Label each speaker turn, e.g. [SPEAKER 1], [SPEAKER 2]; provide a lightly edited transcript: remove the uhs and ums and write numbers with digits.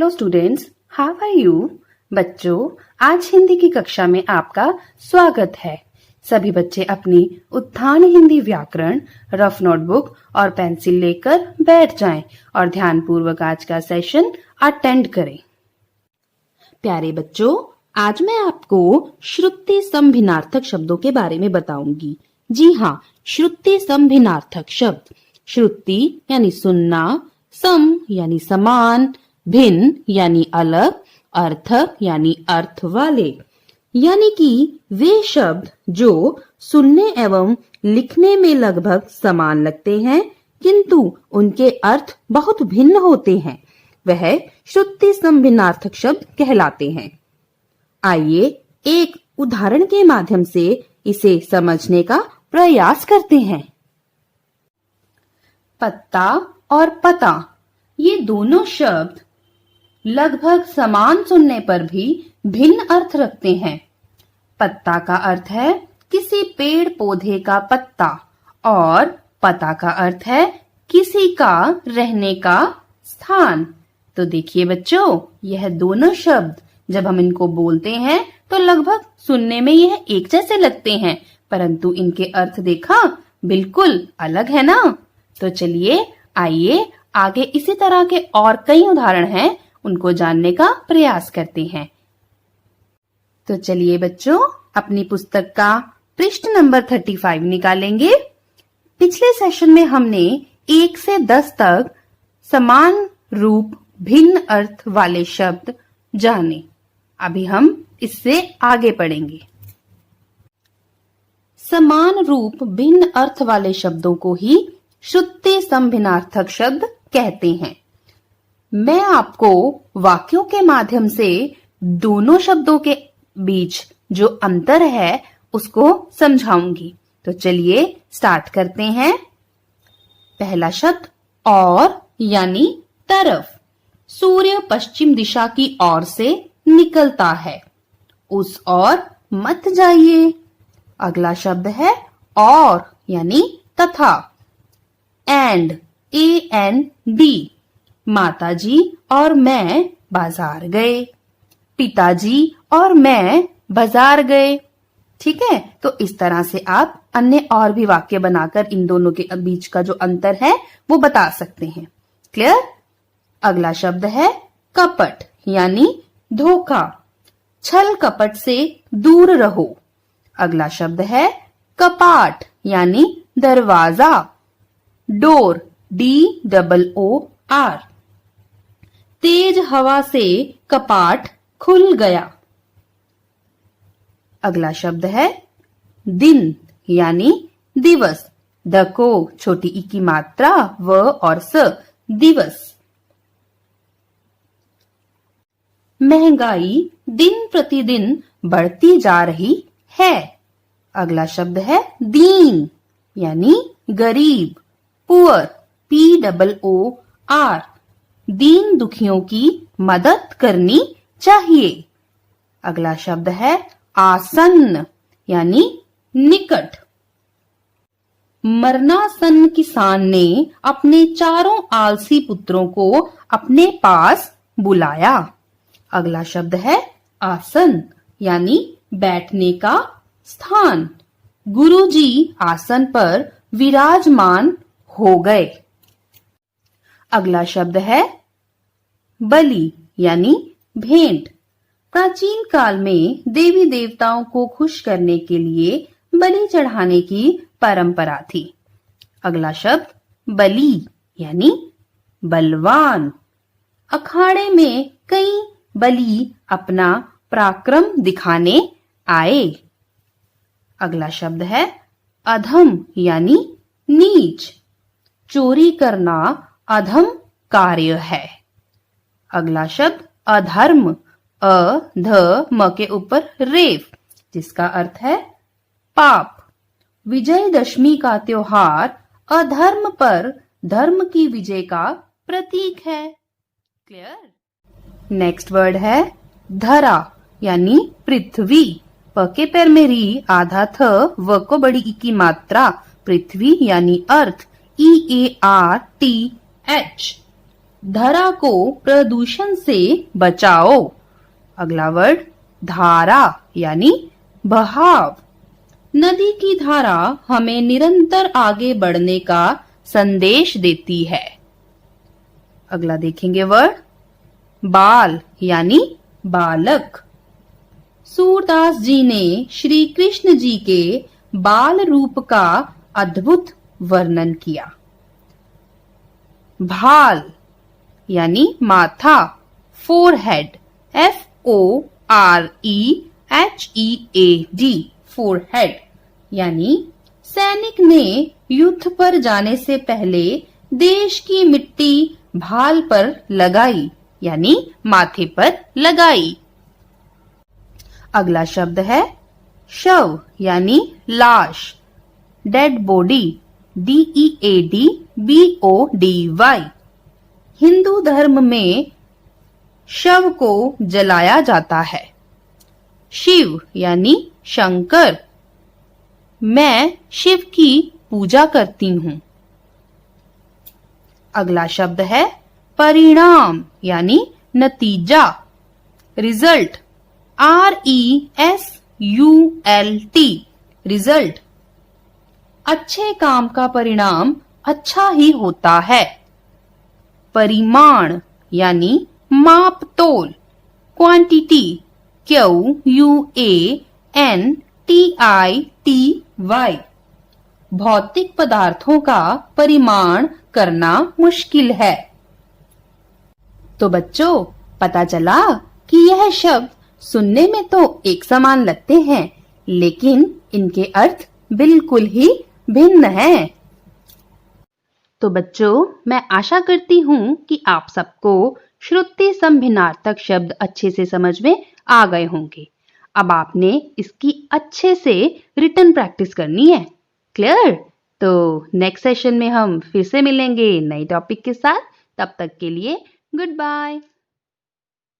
[SPEAKER 1] Hello students, how are you? बच्चों, आज हिंदी की कक्षा में आपका स्वागत है। सभी बच्चे अपनी उत्थान हिंदी व्याकरण रफ नोटबुक और पेंसिल लेकर बैठ जाएं और ध्यानपूर्वक आज का सेशन अटेंड करें। प्यारे बच्चों, आज मैं आपको श्रुति सम भिन्नार्थक शब्दों के बारे में बताऊंगी। जी हाँ, श्रुति सम भिन्नार्थक शब्द। श्रुति यानी सुनना, सम यानी समान, भिन्न यानी अलग, अर्थक यानी अर्थ वाले, यानी कि वे शब्द जो सुनने एवं लिखने में लगभग समान लगते हैं किंतु उनके अर्थ बहुत भिन्न होते हैं, वह श्रुति सम भिन्नार्थक शब्द कहलाते हैं। आइए एक उदाहरण के माध्यम से इसे समझने का प्रयास करते हैं। पत्ता और पता, ये दोनों शब्द लगभग समान सुनने पर भी भिन्न अर्थ रखते हैं। पत्ता का अर्थ है किसी पेड़ पौधे का पत्ता और पता का अर्थ है किसी का रहने का स्थान। तो देखिए बच्चों, यह दोनों शब्द जब हम इनको बोलते हैं तो लगभग सुनने में यह एक जैसे लगते हैं, परंतु इनके अर्थ देखा बिल्कुल अलग है ना। तो चलिए आइए आगे इसी तरह के और कई उदाहरण हैं, उनको जानने का प्रयास करते हैं। तो चलिए बच्चों, अपनी पुस्तक का पृष्ठ नंबर 35 निकालेंगे। पिछले सेशन में हमने 1 से 10 तक समान रूप भिन्न अर्थ वाले शब्द जाने। अभी हम इससे आगे पढ़ेंगे। समान रूप भिन्न अर्थ वाले शब्दों को ही श्रुति सम भिन्नार्थक शब्द कहते हैं। मैं आपको वाक्यों के माध्यम से दोनों शब्दों के बीच जो अंतर है उसको समझाऊंगी। तो चलिए स्टार्ट करते हैं। पहला शब्द और यानी तरफ। सूर्य पश्चिम दिशा की ओर से निकलता है, उस ओर मत जाइए। अगला शब्द है और यानी तथा। एंड, AND, माताजी और मैं बाजार गए, पिताजी और मैं बाजार गए। ठीक है, तो इस तरह से आप अन्य और भी वाक्य बनाकर इन दोनों के बीच का जो अंतर है वो बता सकते हैं। क्लियर? अगला शब्द है कपट यानी धोखा। छल कपट से दूर रहो। अगला शब्द है कपाट यानी दरवाजा। Door, DOOR। तेज हवा से कपाट खुल गया। अगला शब्द है दिन यानी दिवस। द को छोटी ई की मात्रा व और स, दिवस। महंगाई दिन प्रतिदिन बढ़ती जा रही है। अगला शब्द है दीन यानी गरीब। Poor, POOR। दीन दुखियों की मदद करनी चाहिए। अगला शब्द है आसन्न यानी निकट। मरणासन्न किसान ने अपने चारों आलसी पुत्रों को अपने पास बुलाया। अगला शब्द है आसन यानी बैठने का स्थान। गुरुजी आसन पर विराजमान हो गए। अगला शब्द है बलि यानी भेंट। प्राचीन काल में देवी देवताओं को खुश करने के लिए बलि चढ़ाने की परंपरा थी। अगला शब्द बलि यानी बलवान। अखाड़े में कई बलि अपना पराक्रम दिखाने आए। अगला शब्द है अधम यानी नीच। चोरी करना अधम कार्य है। अगला शब्द अधर्म, म के ऊपर रेफ, जिसका अर्थ है पाप। विजयदशमी का त्योहार अधर्म पर धर्म की विजय का प्रतीक है। क्लियर? नेक्स्ट वर्ड है धरा यानी पृथ्वी। प के पैर में री, आधा थ, व को बड़ी ई की मात्रा, पृथ्वी यानी अर्थ। EARTH। धरा को प्रदूषण से बचाओ। अगला वर्ड धारा यानी बहाव। नदी की धारा हमें निरंतर आगे बढ़ने का संदेश देती है। अगला देखेंगे वर्ड बाल यानी बालक। सूरदास जी ने श्री कृष्ण जी के बाल रूप का अद्भुत वर्णन किया। भाल यानी माथा, फोरहेड, FOREHEAD, फोरहेड यानी सैनिक ने युद्ध पर जाने से पहले देश की मिट्टी भाल पर लगाई यानी माथे पर लगाई। अगला शब्द है शव यानी लाश, डेड बॉडी, DEADBODY। हिंदू धर्म में शव को जलाया जाता है। शिव यानी शंकर, मैं शिव की पूजा करती हूँ। अगला शब्द है परिणाम यानी नतीजा, रिजल्ट, RESULT, रिजल्ट। अच्छे काम का परिणाम अच्छा ही होता है। परिमाण यानी माप तोल, क्वांटिटी, QUANTITY। भौतिक पदार्थों का परिमाण करना मुश्किल है। तो बच्चों, पता चला कि यह शब्द सुनने में तो एक समान लगते हैं, लेकिन इनके अर्थ बिल्कुल ही भिन्न हैं। तो बच्चों, मैं आशा करती हूँ कि आप सबको श्रुति संभिन्नार्थक शब्द अच्छे से समझ में आ गए होंगे। अब आपने इसकी अच्छे से रिटन प्रैक्टिस करनी है। क्लियर? तो नेक्स्ट सेशन में हम फिर से मिलेंगे नए टॉपिक के साथ। तब तक के लिए गुड बाय।